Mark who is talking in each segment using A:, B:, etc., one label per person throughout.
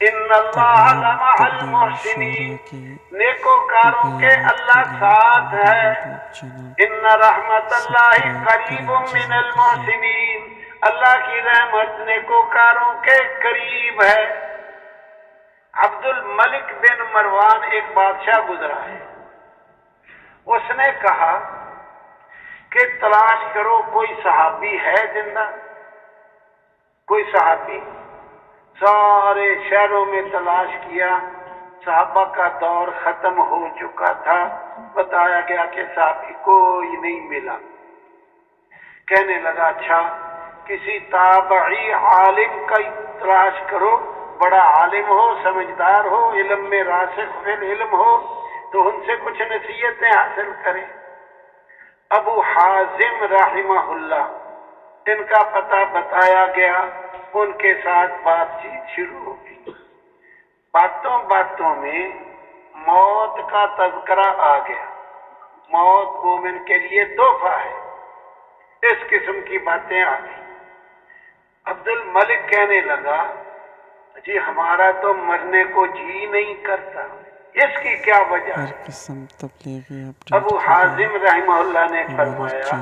A: ان اللہ لمع المحسنین، نیکوکاروں کے اللہ ساتھ ہے۔ ان رحمت اللہ قریب من المحسنین، اللہ کی رحمت نیکوکاروں کے قریب ہے۔ عبد الملک بن مروان ایک بادشاہ گزرا ہے، اس نے کہا کہ تلاش کرو کوئی صحابی ہے زندہ، کوئی صحابی۔ سارے شہروں میں تلاش کیا، صحابہ کا دور ختم ہو چکا تھا، بتایا گیا کہ صحابی کوئی نہیں ملا۔ کہنے لگا اچھا کسی تابعی عالم کا تلاش کرو، بڑا عالم ہو، سمجھدار ہو، علم میں راسخ فی العلم ہو، تو ان سے کچھ نصیحتیں حاصل کریں۔ ابو حازم رحمہ اللہ، ان کا پتہ بتایا گیا، ان کے ساتھ بات چیت شروع ہو گئی۔ باتوں باتوں میں موت کا تذکرہ آ گیا، موت مومن کے لیے تحفہ ہے، اس قسم کی باتیں آ گئی۔ عبد الملک کہنے لگا جی ہمارا تو مرنے کو جی نہیں کرتا، اس کی کیا وجہ ہے؟ ابو حازم رحمہ اللہ نے فرمایا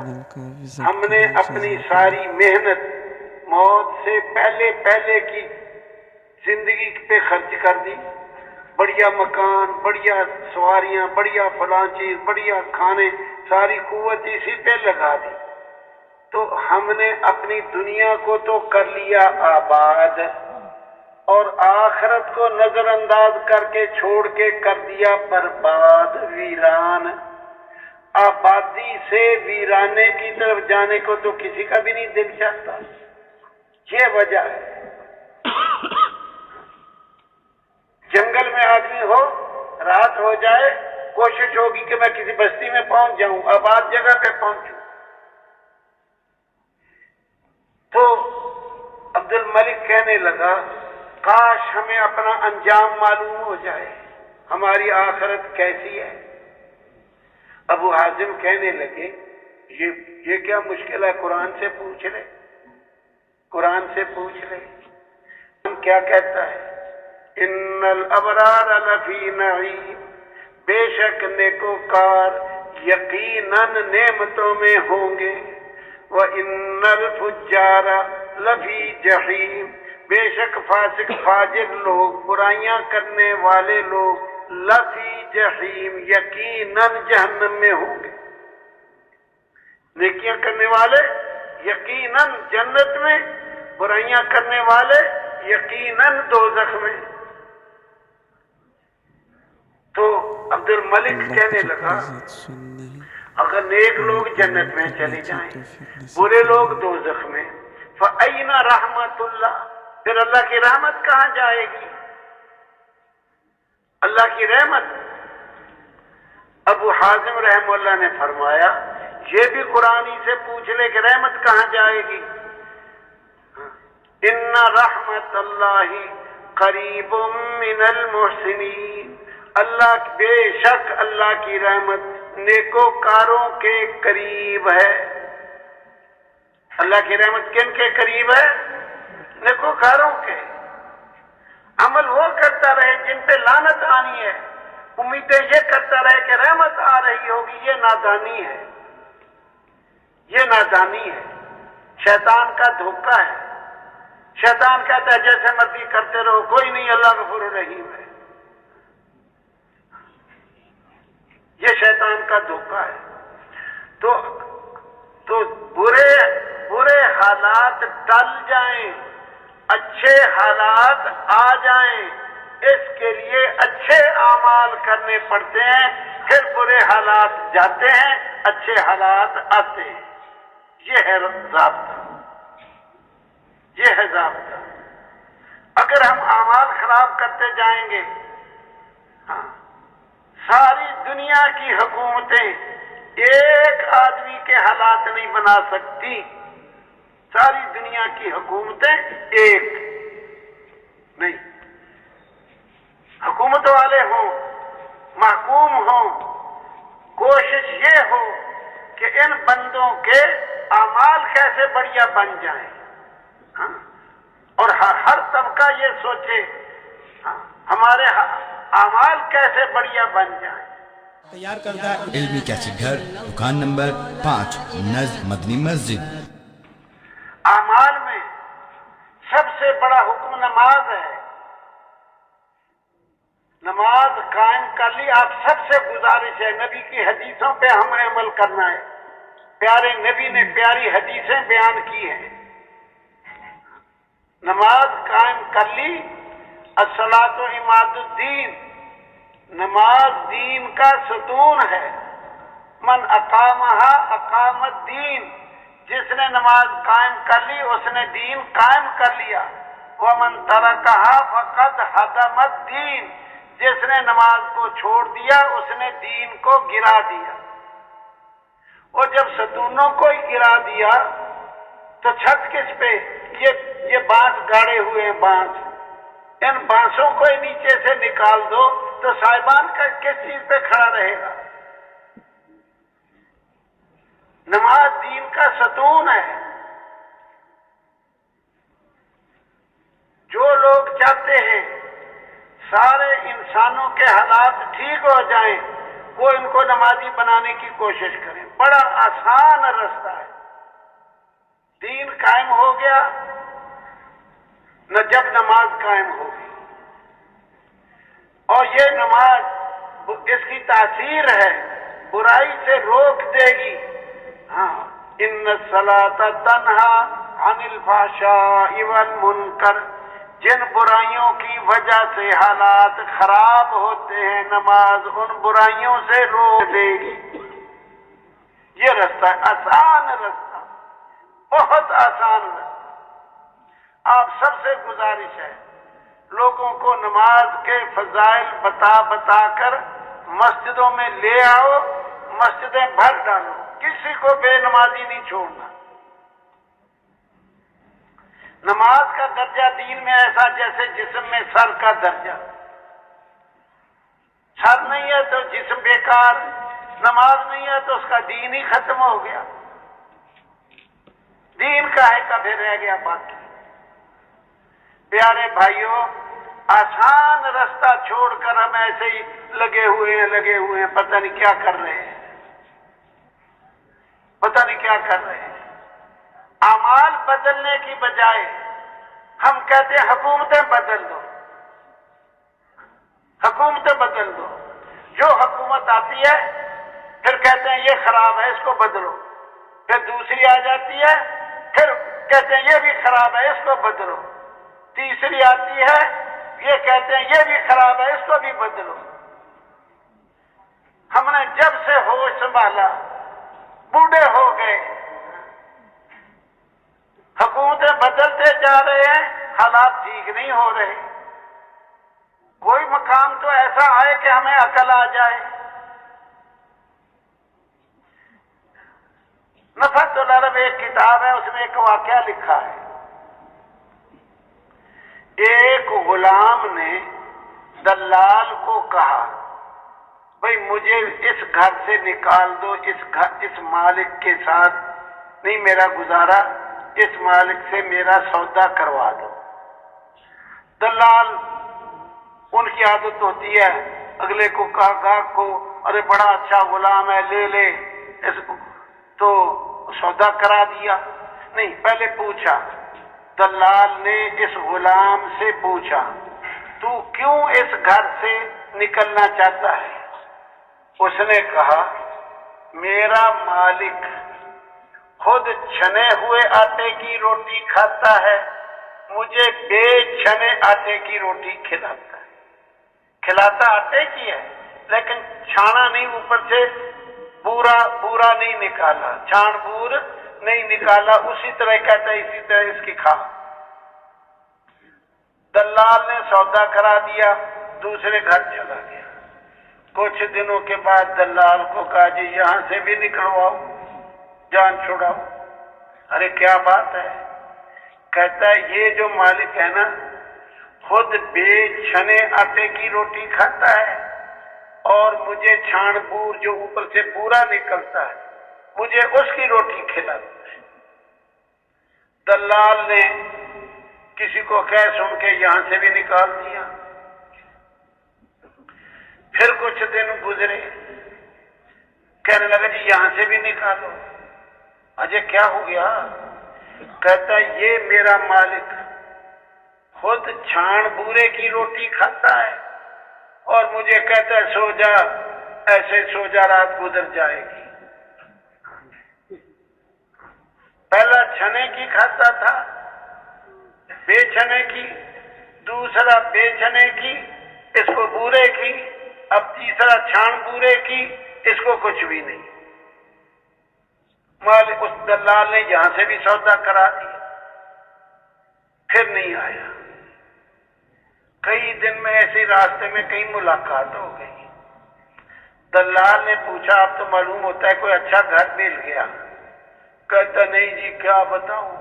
A: ہم نے اپنی ساری محنت موت سے پہلے کی زندگی پہ خرچ کر دی، بڑھیا مکان، بڑھیا سواریاں، بڑھیا فلاں چیز، بڑھیا کھانے، ساری قوت اسی پہ لگا دی، تو ہم نے اپنی دنیا کو تو کر لیا آباد، اور آخرت کو نظر انداز کر کے چھوڑ کے کر دیا برباد، ویران۔ آبادی سے ویرانے کی طرف جانے کو تو کسی کا بھی نہیں دل چاہتا، یہ وجہ ہے۔ جنگل میں آدمی ہو، رات ہو جائے، کوشش ہوگی کہ میں کسی بستی میں پہنچ جاؤں، آباد جگہ پہ پہنچوں۔ تو عبد الملک کہنے لگا کاش ہمیں اپنا انجام معلوم ہو جائے، ہماری آخرت کیسی ہے۔ ابو حازم کہنے لگے یہ کیا مشکل ہے، قرآن سے پوچھ لے، قرآن سے پوچھ لے۔ کیا کہتا ہے؟ ان الابرار لفی نعیم، بے شک نیکوکار یقیناً نعمتوں میں ہوں گے، وان الفجار لفی جحیم، بے شک فاسق فاجر لوگ، برائیاں کرنے والے لوگ، لفی جحیم یقیناً جہنم میں ہوں گے۔ نیکیاں کرنے والے یقیناً جنت میں، برائیاں کرنے والے یقیناً دوزخ میں۔ تو عبد الملک کہنے لگا اگر نیک لوگ جنت میں چلے جائیں، برے لوگ دوزخ میں، فَأَيْنَ رحمت اللہ، پھر اللہ کی رحمت کہاں جائے گی؟ اللہ کی رحمت۔ ابو حازم رحمہ اللہ نے فرمایا یہ بھی قرآن ہی سے پوچھ لے کہ رحمت کہاں جائے گی۔ ان رحمت اللہ قریب من المحسنین، اللہ بے شک اللہ کی رحمت نیکوکاروں کے قریب ہے۔ اللہ کی رحمت کن کے قریب ہے؟ نیکوکاروں کے۔ عمل وہ کرتا رہے جن پہ لعنت آنی ہے، امیدیں یہ کرتا رہے کہ رحمت آ رہی ہوگی، یہ نادانی ہے، یہ نادانی ہے، شیطان کا دھوکہ ہے۔ شیطان کہتا ہے جیسے مرضی کرتے رہو، کوئی نہیں، اللہ غفور الرحیم ہے، یہ شیطان کا دھوکہ ہے۔ تو برے حالات ٹل جائیں، اچھے حالات آ جائیں، اس کے لیے اچھے اعمال کرنے پڑتے ہیں، پھر برے حالات جاتے ہیں، اچھے حالات آتے ہیں۔ یہ ہے ضابطہ، یہ ہے ضابطہ۔ اگر ہم اعمال خراب کرتے جائیں گے، ساری دنیا کی حکومتیں ایک آدمی کے حالات نہیں بنا سکتی، ساری دنیا کی حکومتیں ایک نہیں، حکومت والے ہوں، محکوم ہوں، کوشش یہ ہو کہ ان بندوں کے اعمال کیسے بڑھیا بن جائیں، اور ہر طبقہ یہ سوچے ہمارے اعمال کیسے بڑھیا بن جائیں۔
B: تیار کردہ علمی کیسٹ گھر، دکان نمبر 5، نزد مدنی مسجد۔
A: اعمال میں سب سے بڑا حکم نماز ہے۔ نماز قائم کر لی، آپ سب سے گزارش ہے نبی کی حدیثوں پہ ہمیں عمل کرنا ہے۔ پیارے نبی نے پیاری حدیثیں بیان کی ہیں۔ نماز قائم کر لی، الصلاۃ عماد الدین، نماز دین کا ستون ہے۔ من اقامہا اقام الدین، جس نے نماز قائم کر لی اس نے دین قائم کر لیا۔ ومن ترکہا فقد ہدم الدین، جس نے نماز کو چھوڑ دیا اس نے دین کو گرا دیا۔ اور جب ستونوں کو ہی گرا دیا تو چھت کس پہ؟ یہ بانس گاڑے ہوئے ہیں، بانس، ان بانسوں کو ہی نیچے سے نکال دو تو صاحبان کا کس چیز پہ کھڑا رہے گا؟ نماز دین کا ستون ہے۔ جو لوگ چاہتے ہیں سارے انسانوں کے حالات ٹھیک ہو جائیں وہ ان کو نمازی بنانے کی کوشش کریں۔ بڑا آسان رستہ ہے۔ دین قائم ہو گیا نہ جب نماز قائم ہوگی، اور یہ نماز اس کی تاثیر ہے، برائی سے روک دے گی۔ ہاں، ان الصلاۃ تنہا عن الفحشاء والمنکر، جن برائیوں کی وجہ سے حالات خراب ہوتے ہیں نماز ان برائیوں سے روک دے گی۔ یہ رستہ ہے، آسان رستہ، بہت آسان رستہ۔ آپ سب سے گزارش ہے لوگوں کو نماز کے فضائل بتا بتا کر مسجدوں میں لے آؤ، مسجدیں بھر ڈالو، کسی کو بے نمازی نہیں چھوڑنا۔ نماز کا درجہ دین میں ایسا جیسے جسم میں سر کا درجہ۔ سر نہیں ہے تو جسم بیکار، نماز نہیں ہے تو اس کا دین ہی ختم ہو گیا۔ دین کا ہے کبھی رہ گیا باقی۔ پیارے بھائیوں، آسان رستہ چھوڑ کر ہم ایسے ہی لگے ہوئے ہیں، پتہ نہیں کیا کر رہے ہیں، پتہ نہیں کیا کر رہے ہیں۔ اعمال بدلنے کی بجائے ہم کہتے ہیں حکومتیں بدل دو، حکومتیں بدل دو۔ جو حکومت آتی ہے پھر کہتے ہیں یہ خراب ہے اس کو بدلو، پھر دوسری آ جاتی ہے پھر کہتے ہیں یہ بھی خراب ہے اس کو بدلو، تیسری آتی ہے یہ کہتے ہیں یہ بھی خراب ہے اس کو بھی بدلو۔ ہم نے جب سے ہوش سنبھالا بوڑھے ہو گئے، حکومتیں بدلتے جا رہے ہیں، حالات ٹھیک نہیں ہو رہے۔ کوئی مقام تو ایسا آئے کہ ہمیں عقل آ جائے۔ نفحۃ العرب ایک کتاب ہے، اس میں ایک واقعہ لکھا ہے۔ ایک غلام نے دلال کو کہا بھئی مجھے اس گھر سے نکال دو، اس مالک کے ساتھ نہیں میرا گزارا، اس مالک سے میرا سودا کروا دو۔ دلال ان کی عادت ہوتی ہے اگلے کو کہا گاہک کو ارے بڑا اچھا غلام ہے لے لے اس کو، تو سودا کرا دیا۔ نہیں، پہلے پوچھا، دلال نے اس غلام سے پوچھا تو کیوں اس گھر سے نکلنا چاہتا ہے؟ اس نے کہا میرا مالک خود چھنے ہوئے آٹے کی روٹی کھاتا ہے، مجھے بے چھنے آٹے کی روٹی کھلاتا ہے۔ کھلاتا آٹے کی ہے لیکن چھانا نہیں، اوپر سے بورا نہیں نکالا، چھان بور نہیں نکالا، اسی طرح کہتا ہے اسی طرح اس کی کھا۔ دلال نے سودا کرا دیا، دوسرے گھر چلا گیا۔ کچھ دنوں کے بعد دلال کو کہا جی یہاں سے بھی نکلواؤ، جان چھڑاؤ۔ ارے کیا بات ہے؟ کہتا ہے یہ جو مالک ہے نا خود بے چھنے آٹے کی روٹی کھاتا ہے اور مجھے چھان بور جو اوپر سے پورا نکلتا ہے مجھے اس کی روٹی کھلاتا ہے۔ دلال نے کسی کو کہہ سن کے یہاں سے بھی نکال دیا، پھر کچھ دن گزرے، کہنے لگا جی یہاں سے بھی نکالو۔ اجے کیا ہو گیا؟ کہتا ہے یہ میرا مالک خود چھان بورے کی روٹی کھاتا ہے اور مجھے کہتا ہے سو جا، ایسے سو جا، رات گزر جائے گی۔ پہلا چھنے کی کھاتا تھا، بے چھنے کی، دوسرا بے چھنے کی، اس کو بورے کی، اب تیسرا چھان بورے کی، اس کو کچھ بھی نہیں۔ مالک اس دلال نے یہاں سے بھی سودا کرا دیا، پھر نہیں آیا۔ کئی دن میں ایسے راستے میں کئی ملاقات ہو گئی۔ دلال نے پوچھا اب تو معلوم ہوتا ہے کوئی اچھا گھر مل گیا۔ کہتا نہیں جی کیا بتاؤں،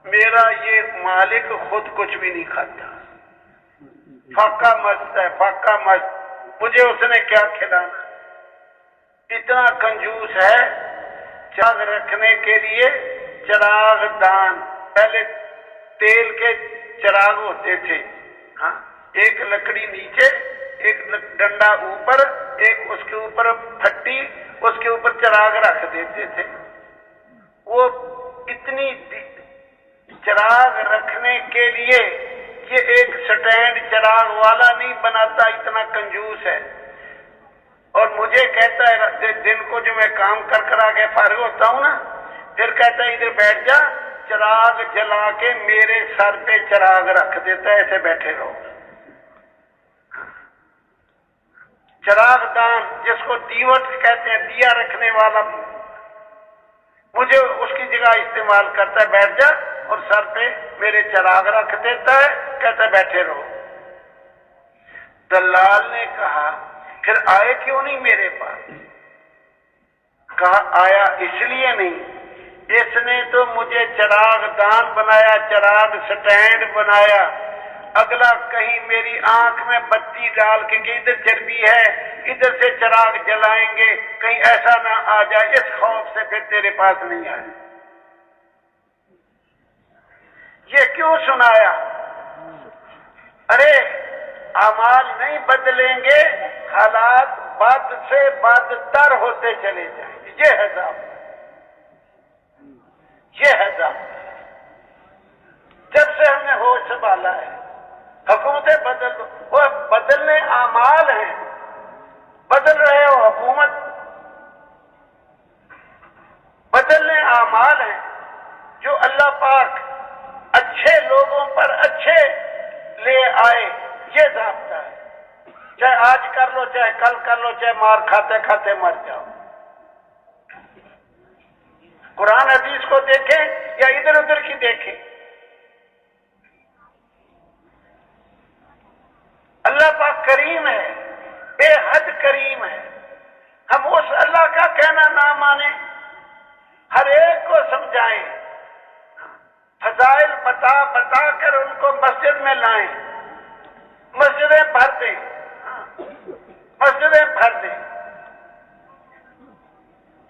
A: میرا یہ مالک خود کچھ بھی نہیں کھاتا، فاقہ مست ہے، فاقہ مست، مجھے اس نے کیا کھلانا، اتنا کنجوس ہے۔ چراغ رکھنے کے لیے چراغ دان، پہلے تیل کے چراغ ہوتے تھے، ہاں، ایک لکڑی نیچے، ایک ڈنڈا اوپر، ایک اس کے اوپر پھٹی، اس کے اوپر چراغ رکھ دیتے تھے۔ وہ اتنی چراغ رکھنے کے لیے یہ ایک سٹینڈ چراغ والا نہیں بناتا، اتنا کنجوس ہے۔ اور مجھے کہتا ہے دن کو جو میں کام کر آ کے فارغ ہوتا ہوں نا، پھر کہتا ہے ادھر بیٹھ جا، چراغ جلا کے میرے سر پہ چراغ رکھ دیتا ہے، ایسے بیٹھے رہو۔ چراغ دان جس کو دیوٹ کہتے ہیں، دیا رکھنے والا، مجھے اس کی جگہ استعمال کرتا ہے، بیٹھ جا، اور سر پہ میرے چراغ رکھ دیتا ہے، کہتا ہے بیٹھے رہو۔ دلال نے کہا پھر آئے کیوں نہیں میرے پاس؟ کہا آیا اس لیے نہیں، اس نے تو مجھے چراغ دان بنایا، چراغ سٹینڈ بنایا، اگلا کہیں میری آنکھ میں بتی ڈال کے کہ ادھر چربی ہے، ادھر سے چراغ جلائیں گے، کہیں ایسا نہ آ جائے، اس خوف سے پھر تیرے پاس نہیں آئے۔ یہ کیوں سنایا؟ ارے اعمال نہیں بدلیں گے، حالات بد سے بدتر ہوتے چلے جائیں گے۔ یہ ہے ضابطہ، یہ ہے ضابطہ۔ جب سے ہم نے ہوش سنبھالا ہے، حکومتیں بدل دو، وہ بدلنے اعمال ہیں، بدل رہے ہو حکومت، بدلنے اعمال ہیں جو اللہ پاک اچھے لوگوں پر اچھے لے آئے۔ یہ ضابطہ ہے، چاہے آج کر لو، چاہے کل کر لو، چاہے مار کھاتے کھاتے مر جاؤ۔ قرآن حدیث کو دیکھیں یا ادھر ادھر کی دیکھیں، اللہ پاک کریم ہے، بے حد کریم ہے۔ ہم اس اللہ کا کہنا نہ مانیں، ہر ایک کو سمجھائیں، فضائل بتا بتا کر ان کو مسجد میں لائیں، مسجدیں بھر دیں، مسجدیں بھر دیں،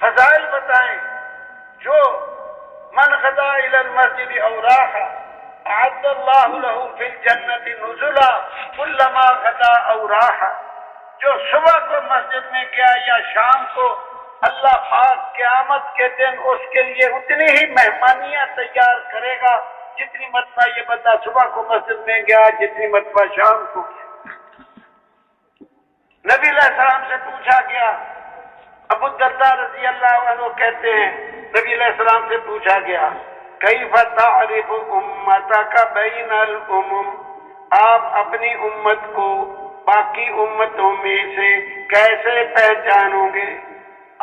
A: فضائل بتائیں۔ جو من غدا الی المسجد او راح اعد اللہ له فی الجنۃ نزلا کلما غدا او راح، جو صبح کو مسجد میں گیا یا شام کو، اللہ پاک قیامت کے دن اس کے لیے اتنی ہی مہمانیاں تیار کرے گا جتنی مرتبہ یہ بندہ صبح کو مسجد میں گیا، جتنی مرتبہ شام کو گیا۔ نبی علیہ السلام سے پوچھا گیا، ابو الدرداء رضی اللہ عنہ کہتے ہیں نبی علیہ السلام سے پوچھا گیا کیف تعرف امتک بین الامم، آپ اپنی امت کو باقی امتوں میں سے کیسے پہچانو گے؟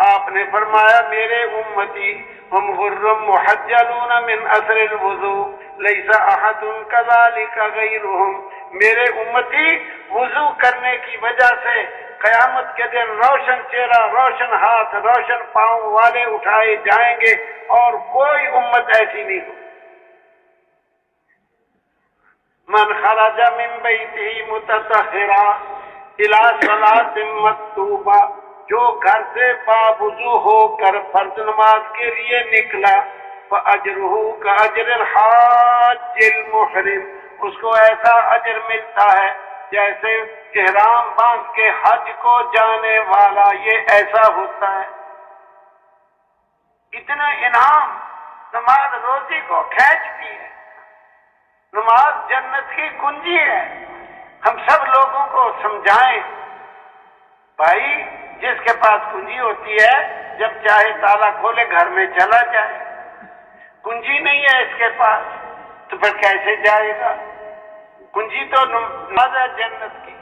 A: آپ نے فرمایا میرے امتی ہم غر محجلون من اثر الوضوء لیس احد کذالک غیرہم، میرے امتی وضو کرنے کی وجہ سے قیامت کے دن روشن چہرہ، روشن ہاتھ، روشن پاؤں والے اٹھائے جائیں گے، اور کوئی امت ایسی نہیں ہو۔ من خرج من بیتہ متطہرا الی صلاۃ مکتوبہ، جو گھر سے باوضو ہو کر فرض نماز کے لیے نکلا، فاجرہ کاجر الحاج المحرم، اس کو ایسا اجر ملتا ہے جیسے احرام باندھ کے حج کو جانے والا یہ ایسا ہوتا ہے. اتنا انعام نماز روزی کو کھینچتی ہے. نماز جنت کی کنجی ہے. ہم سب لوگوں کو سمجھائیں بھائی جس کے پاس کنجی ہوتی ہے جب چاہے تالا کھولے گھر میں چلا جائے. کنجی نہیں ہے اس کے پاس تو پھر کیسے جائے گا؟ کنجی تو نماز ہے جنت کی.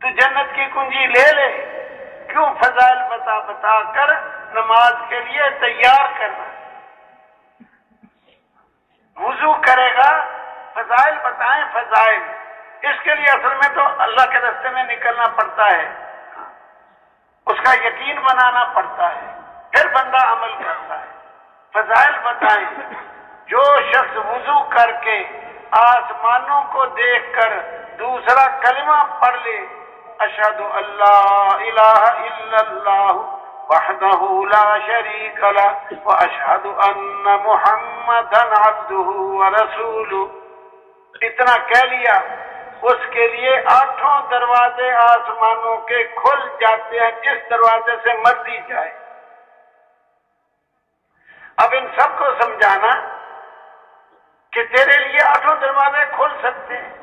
A: تو جنت کی کنجی لے لے. کیوں فضائل بتا بتا کر نماز کے لیے تیار کرنا؟ وضو کرے گا فضائل بتائیں فضائل. اس کے لیے اصل میں تو اللہ کے راستے میں نکلنا پڑتا ہے. اس کا یقین بنانا پڑتا ہے. پھر بندہ عمل کرتا ہے. فضائل بتائیں. جو شخص وضو کر کے آسمانوں کو دیکھ کر دوسرا کلمہ پڑھ لے اشہد اللہ الہ الا اللہ وحدہ لا شریک لہ واشہد ان محمدا عبدہ ورسولہ، اتنا کہہ لیا اس کے لیے 8 دروازے آسمانوں کے کھل جاتے ہیں، جس دروازے سے مرضی جائے. اب ان سب کو سمجھانا کہ تیرے لیے 8 دروازے کھل سکتے ہیں.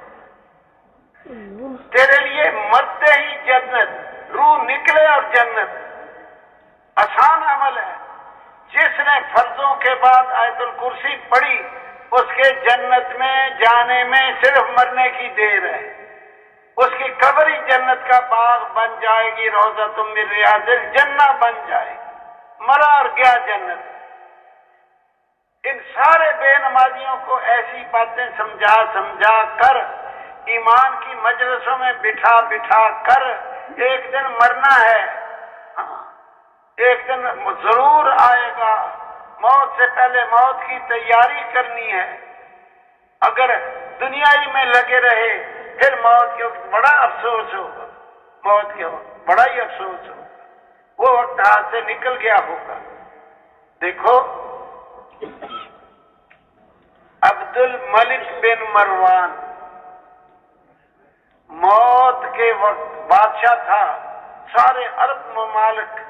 A: تیرے لیے مرتے ہی جنت، روح نکلے اور جنت آسان عمل ہے. جس نے فرضوں کے بعد آیت الکرسی پڑھی اس کے جنت میں جانے میں صرف مرنے کی دیر ہے. اس کی قبر ہی جنت کا باغ بن جائے گی، روضۃ من ریاض الجنہ بن جائے گی. مرا اور گیا جنت. ان سارے بے نمازیوں کو ایسی باتیں سمجھا سمجھا کر ایمان کی مجلسوں میں بٹھا بٹھا کر ایک دن مرنا ہے، ایک دن ضرور آئے گا، موت سے پہلے موت کی تیاری کرنی ہے. اگر دنیا ہی میں لگے رہے پھر موت کے وقت بڑا افسوس ہوگا. موت کے وقت بڑا ہی افسوس ہوگا. وہ وقت ہاتھ سے نکل گیا ہوگا. دیکھو عبد الملک بن مروان موت کے وقت بادشاہ تھا. سارے عرب ممالک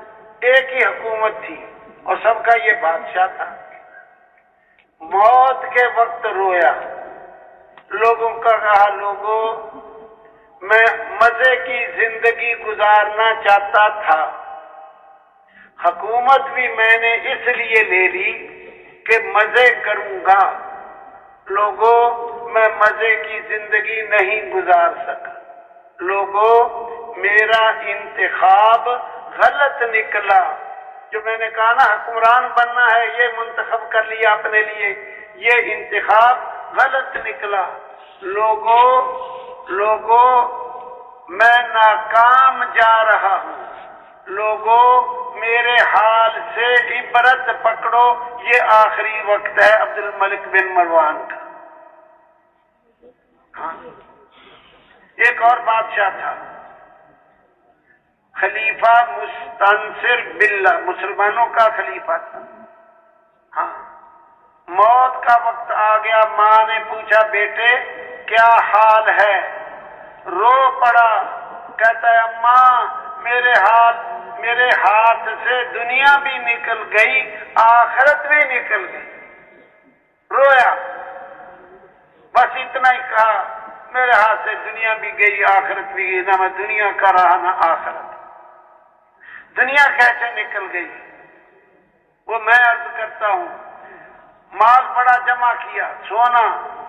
A: ایک ہی حکومت تھی اور سب کا یہ بادشاہ تھا. موت کے وقت رویا. لوگوں کا کہا لوگوں میں مزے کی زندگی گزارنا چاہتا تھا. حکومت بھی میں نے اس لیے لے لی کہ مزے کروں گا. لوگوں میں مزے کی زندگی نہیں گزار سکا. لوگوں میرا انتخاب غلط نکلا. جو میں نے کہا نا حکمران بننا ہے یہ منتخب کر لیا اپنے لیے، یہ انتخاب غلط نکلا. لوگوں میں ناکام جا رہا ہوں. لوگوں میرے حال سے عبرت پکڑو. یہ آخری وقت ہے عبد الملک بن مروان کا. ایک اور بادشاہ تھا خلیفہ مستنصر باللہ، مسلمانوں کا خلیفہ تھا. ہاں موت کا وقت آ گیا. ماں نے پوچھا بیٹے کیا حال ہے؟ رو پڑا. کہتا ہے اماں میرے ہاتھ سے دنیا بھی نکل گئی آخرت بھی نکل گئی. رویا. بس اتنا ہی کہا میرے ہاتھ سے دنیا بھی گئی آخرت بھی گئی. نہ میں دنیا کا رہا نہ آخرت. دنیا کیسے نکل گئی؟ وہ میں عرض کرتا ہوں مال بڑا جمع کیا، سونا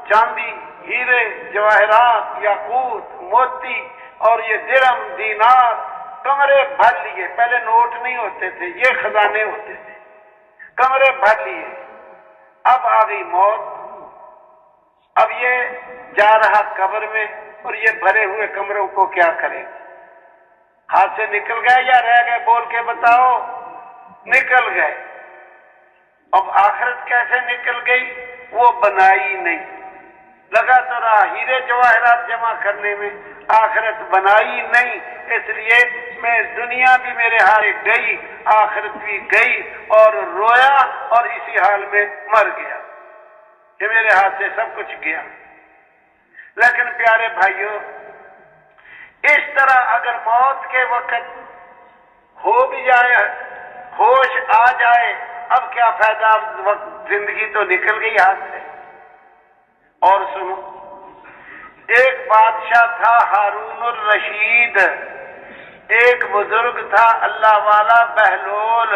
A: چاندی ہیرے جواہرات یاقوت موتی اور یہ درہم دینار کمرے بھر لیے. پہلے نوٹ نہیں ہوتے تھے، یہ خزانے ہوتے تھے. کمرے بھر لیے. اب آ گئی موت. اب یہ جا رہا قبر میں اور یہ بھرے ہوئے کمروں کو کیا کرے گا؟ ہاتھ سے نکل گئے یا رہ گئے؟ بول کے بتاؤ. نکل گئے. اب آخرت کیسے نکل گئی؟ وہ بنائی نہیں. لگا تو رہا ہیرے جواہرات جمع کرنے میں، آخرت بنائی نہیں. اس لیے میں دنیا بھی میرے ہاتھ گئی آخرت بھی گئی اور رویا اور اسی حال میں مر گیا کہ میرے ہاتھ سے سب کچھ گیا. لیکن پیارے بھائیوں اس طرح اگر موت کے وقت ہو بھی جائے، ہوش آ جائے، اب کیا فائدہ، وقت زندگی تو نکل گئی ہاتھ سے۔ اور سنو، ایک بادشاہ تھا ہارون الرشید، ایک بزرگ تھا اللہ والا بہلول۔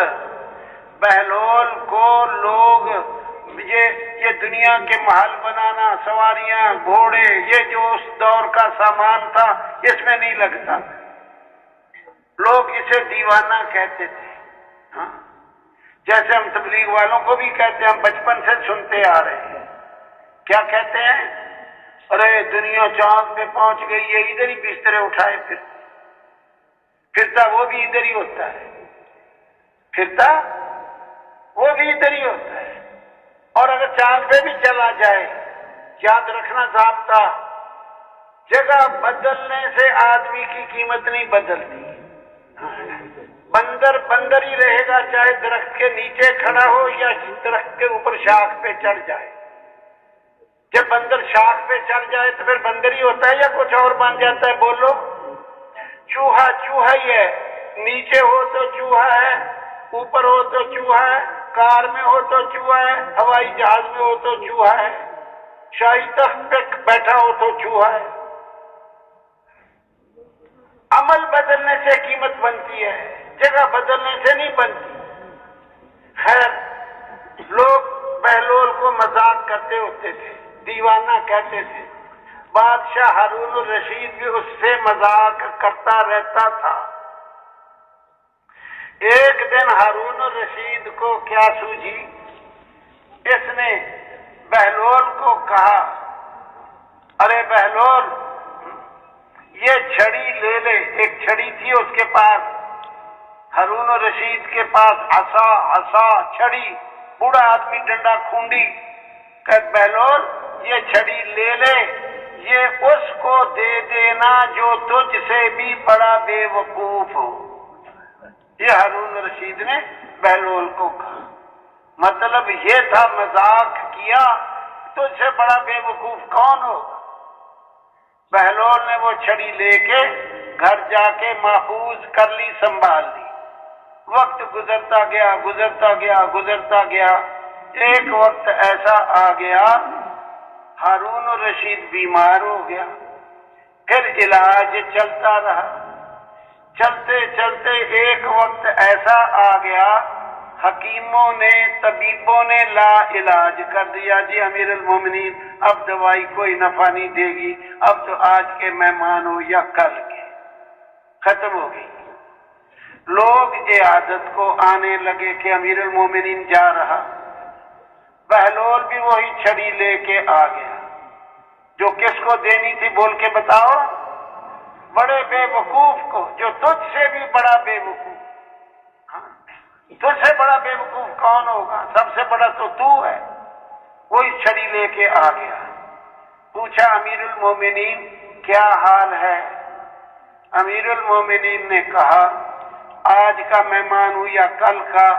A: بہلول کو لوگ یہ دنیا کے محل بنانا، سواریاں، گھوڑے، یہ جو اس دور کا سامان تھا اس میں نہیں لگتا، لوگ اسے دیوانہ کہتے تھے۔ ہاں، جیسے ہم تبلیغ والوں کو بھی کہتے ہیں، ہم بچپن سے سنتے آ رہے ہیں، کیا کہتے ہیں؟ ارے دنیا چاند پہ پہنچ گئی ہے، ادھر ہی بسترے اٹھائے پھرتا وہ بھی ادھر ہی ہوتا ہے، پھرتا وہ بھی ادھر ہی ہوتا ہے۔ اور اگر چاند پہ بھی چلا جائے، یاد رکھنا ضابطہ، جگہ بدلنے سے آدمی کی قیمت نہیں بدلتی۔ بندر بندر ہی رہے گا، چاہے درخت کے نیچے کھڑا ہو یا درخت کے اوپر شاخ پہ چڑھ جائے۔ جب بندر شاخ پہ چڑھ جائے تو پھر بندر ہی ہوتا ہے یا کچھ اور بن جاتا ہے؟ بولو۔ چوہا چوہا ہی ہے، نیچے ہو تو چوہا ہے، اوپر ہو تو چوہا ہے، کار میں ہو تو چوہا ہے، ہوائی جہاز میں ہو تو چوہا ہے، شاہی تخت پہ بیٹھا ہو تو چوہا ہے۔ عمل بدلنے سے قیمت بنتی ہے، جگہ بدلنے سے نہیں بنتی۔ خیر، لوگ بہلول کو مذاق کرتے ہوتے تھے، دیوانہ کہتے تھے۔ بادشاہ ہارون الرشید بھی اس سے مذاق کرتا رہتا تھا۔ ایک دن ہارون الرشید کو کیا سوجھی، اس نے بہلول کو کہا، ارے بہلول، یہ چھڑی لے لے۔ ایک چھڑی تھی اس کے پاس، ہارون الرشید کے پاس عصا چھڑی، بوڑھا آدمی ڈنڈا کھونڈی۔ کہ بہلول یہ چھڑی لے لے، یہ اس کو دے دینا جو تجھ سے بھی بڑا بے وقوف ہو۔ یہ ہارون الرشید نے بہلول کو کہا، مطلب یہ تھا مذاق کیا، تجھ سے بڑا بے وقوف کون ہوگا؟ بہلول نے وہ چھڑی لے کے گھر جا کے محفوظ کر لی، سنبھال لی۔ وقت گزرتا گیا گزرتا گیا گزرتا گیا، ایک وقت ایسا آ گیا ہارون الرشید بیمار ہو گیا۔ پھر علاج چلتا رہا، چلتے چلتے ایک وقت ایسا آ گیا، حکیموں نے، طبیبوں نے لا علاج کر دیا، جی امیر المومنین اب دوائی کوئی نفع نہیں دے گی، اب تو آج کے مہمان ہو یا کل کے، ختم ہو گئی۔ لوگ عیادت کو آنے لگے کہ امیر المومنین جا رہا۔ بہلول بھی وہی چھڑی لے کے آ گیا، جو کس کو دینی تھی بول کے بتاؤ؟ بڑے بے وقوف کو، جو تجھ سے بھی بڑا بے وقوف۔ تجھ سے بڑا بے وقوف کون ہوگا؟ سب سے بڑا تو ہے۔ وہی چھڑی لے کے آ گیا، پوچھا امیر المومنین کیا حال ہے؟ امیر المومنین نے کہا، آج کا مہمان ہوں یا کل کا،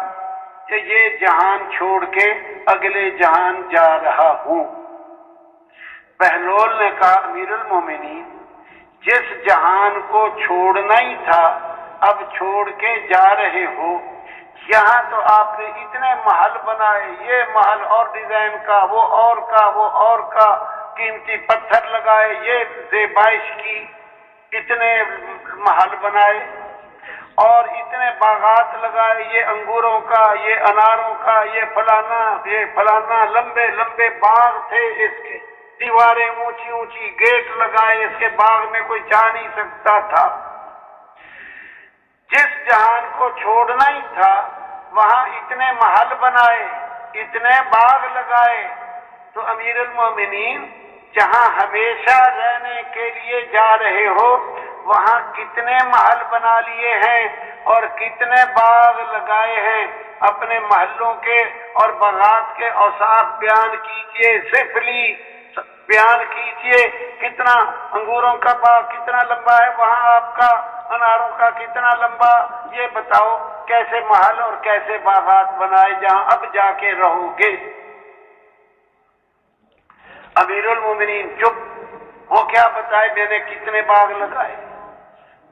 A: کہ یہ جہان چھوڑ کے اگلے جہان جا رہا ہوں۔ بہلول نے کہا، امیر المومنین جس جہان کو چھوڑنا ہی تھا اب چھوڑ کے جا رہے ہو، یہاں تو آپ نے اتنے محل بنائے، یہ محل اور ڈیزائن کا، وہ اور کا، وہ اور کا، قیمتی پتھر لگائے، یہ زیبائش کی، اتنے محل بنائے اور اتنے باغات لگائے، یہ انگوروں کا، یہ اناروں کا، یہ فلانا، لمبے لمبے باغ تھے اس کے، دیواریں اونچی اونچی، گیٹ لگائے، اس کے باغ میں کوئی جا نہیں سکتا تھا۔ جس جہان کو چھوڑنا ہی تھا وہاں اتنے محل بنائے، اتنے باغ لگائے، تو امیر المومنین جہاں ہمیشہ رہنے کے لیے جا رہے ہو وہاں کتنے محل بنا لیے ہیں اور کتنے باغ لگائے ہیں؟ اپنے محلوں کے اور باغات کے اوصاف بیان کیجئے، صفلی بیان کیجئے، کتنا انگوروں کا باغ کتنا لمبا ہے وہاں، آپ کا اناروں کا کتنا لمبا، یہ بتاؤ کیسے محل اور کیسے باغات بنائے جہاں اب جا کے رہو گے۔ امیر المومنین چپ، وہ کیا بتائے میں نے کتنے باغ لگائے،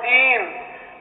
A: 3,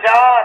A: 4,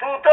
A: تو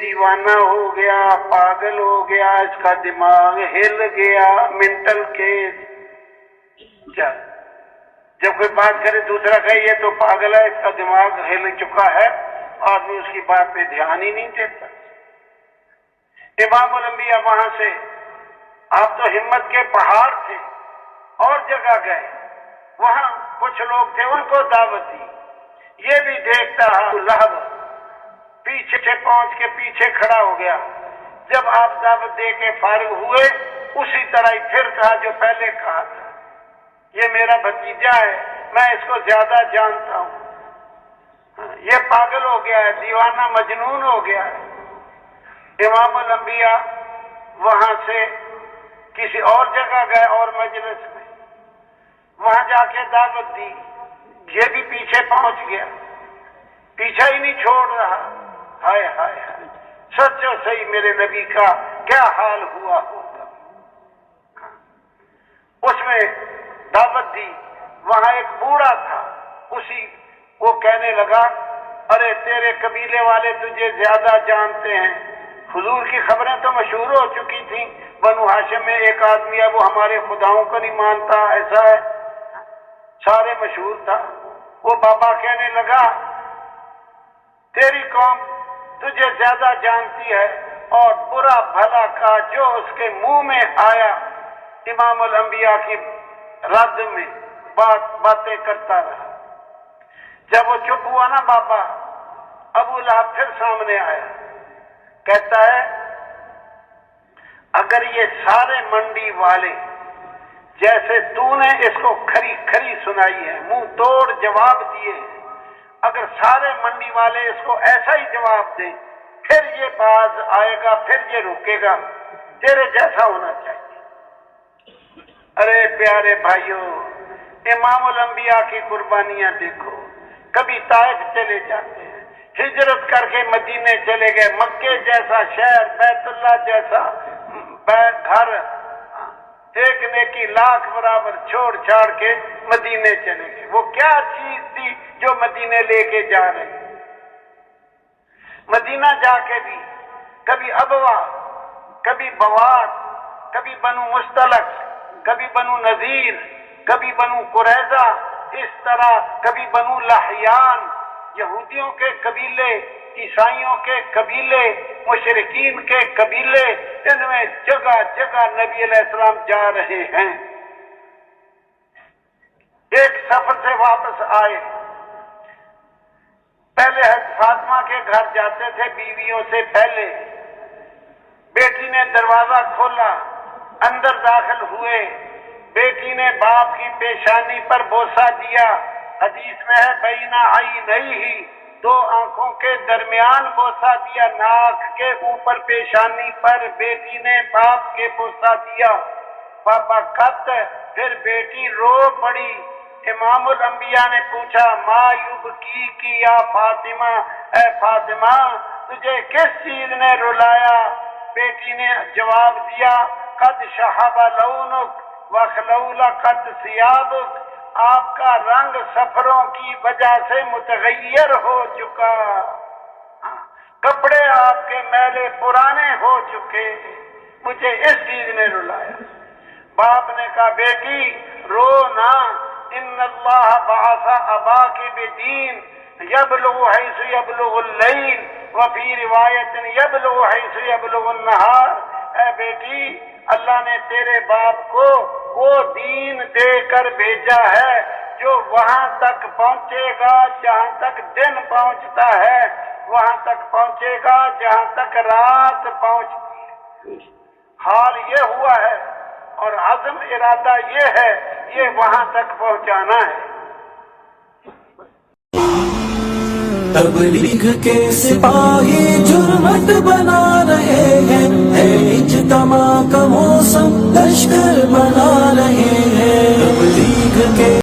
A: دیوانہ ہو گیا، پاگل ہو گیا، اس کا دماغ ہل گیا، منٹل کیس۔ جب کوئی بات کرے دوسرا کہے یہ تو پاگل ہے، اس کا دماغ ہل چکا ہے، آدمی اس کی بات پہ دھیان ہی نہیں دیتا۔ امام الانبیاء وہاں سے، آپ تو ہمت کے پہاڑ تھے، اور جگہ گئے، وہاں کچھ لوگ تھے، ان کو دعوت دی، یہ بھی دیکھتا رہا، لہب پیچھے پہنچ کے پیچھے کھڑا ہو گیا۔ جب آپ دعوت دے کے فارغ ہوئے، اسی طرح ہی پھر کہا جو پہلے کہا تھا، یہ میرا بھتیجا ہے، میں اس کو زیادہ جانتا ہوں، یہ پاگل ہو گیا ہے، دیوانہ مجنون ہو گیا ہے۔ امام الانبیاء وہاں سے کسی اور جگہ گئے اور مجلس میں، وہاں جا کے دعوت دی، یہ بھی پیچھے پہنچ گیا، پیچھا ہی نہیں چھوڑ رہا۔ ہائے ہائے ہائے، سچ و صحیح میرے نبی کا کیا حال ہوا ہوگا۔ اس میں دعوت دی، وہاں ایک بوڑھا تھا، وہ کہنے لگا ارے تیرے قبیلے والے تجھے زیادہ جانتے ہیں، حضور کی خبریں تو مشہور ہو چکی تھیں، بنو ہاشم میں ایک آدمی ہے وہ ہمارے خداؤں کو نہیں مانتا، ایسا ہے، سارے مشہور تھا۔ وہ بابا کہنے لگا تیری قوم تجھے زیادہ جانتی ہے، اور برا بھلا کا جو اس کے منہ میں آیا امام الانبیاء کی رد میں باتیں کرتا رہا۔ جب وہ چپ ہوا نا بابا، ابو لہب پھر سامنے آیا، کہتا ہے اگر یہ سارے منڈی والے جیسے تو نے اس کو کھری کھری سنائی ہے، منہ توڑ جواب دیے ہیں، اگر سارے منڈی والے اس کو ایسا ہی جواب دیں، پھر یہ باز آئے گا، پھر یہ رکے گا، تیرے جیسا ہونا چاہیے۔ ارے پیارے بھائیوں، امام الانبیاء کی قربانیاں دیکھو، کبھی طائف چلے جاتے ہیں، ہجرت کر کے مدینے چلے گئے، مکے جیسا شہر، بیت اللہ جیسا گھر، ایک نیکی لاکھ برابر چھوڑ چھاڑ کے مدینے چلے گئے۔ وہ کیا چیز تھی جو مدینے لے کے جا رہے؟ مدینہ جا کے بھی کبھی ابوا، کبھی بواد، کبھی بنو مستلق، کبھی بنو نذیر، کبھی بنو قریظہ، اس طرح کبھی بنو لحیان، یہودیوں کے قبیلے، عیسائیوں کے قبیلے، مشرکین کے قبیلے، ان میں جگہ جگہ نبی علیہ السلام جا رہے ہیں۔ ایک سفر سے واپس آئے، پہلے حضرت فاطمہ کے گھر جاتے تھے بیویوں سے پہلے، بیٹی نے دروازہ کھولا، اندر داخل ہوئے، بیٹی نے باپ کی پیشانی پر بوسہ دیا، حدیث میں ہے بینہ عینیہ، دو آنکھوں کے درمیان بوسہ دیا، ناک کے اوپر پیشانی پر بیٹی نے باپ کے بوسہ دیا، پاپا کت، پھر بیٹی رو پڑی۔ امام الانبیاء نے پوچھا ما یبکی کی یا فاطمہ، اے فاطمہ تجھے کس چیز نے رلایا؟ بیٹی نے جواب دیا قد شہب لونک وخلول قد ثیابک، آپ کا رنگ سفروں کی وجہ سے متغیر ہو چکا، کپڑے آپ کے میلے پرانے ہو چکے، مجھے اس چیز نے رلایا۔ باپ نے کہا بیٹی رو نہ، ان اللہ بعث اباک بدین یبلغ حیث یبلغ اللیل وفی روایت یبلغ حیث یبلغ النہار، اے بیٹی اللہ نے تیرے باپ کو وہ دین دے کر بھیجا ہے جو وہاں تک پہنچے گا جہاں تک دن پہنچتا ہے، وہاں تک پہنچے گا جہاں تک رات پہنچتی ہے۔ حال یہ ہوا ہے اور عزم ارادہ یہ ہے، یہ وہاں تک پہنچانا ہے۔
C: تبلیغ کے سپاہی جرمت بنا رہے ہیں، ہے اجتماع کا موسم، لشکر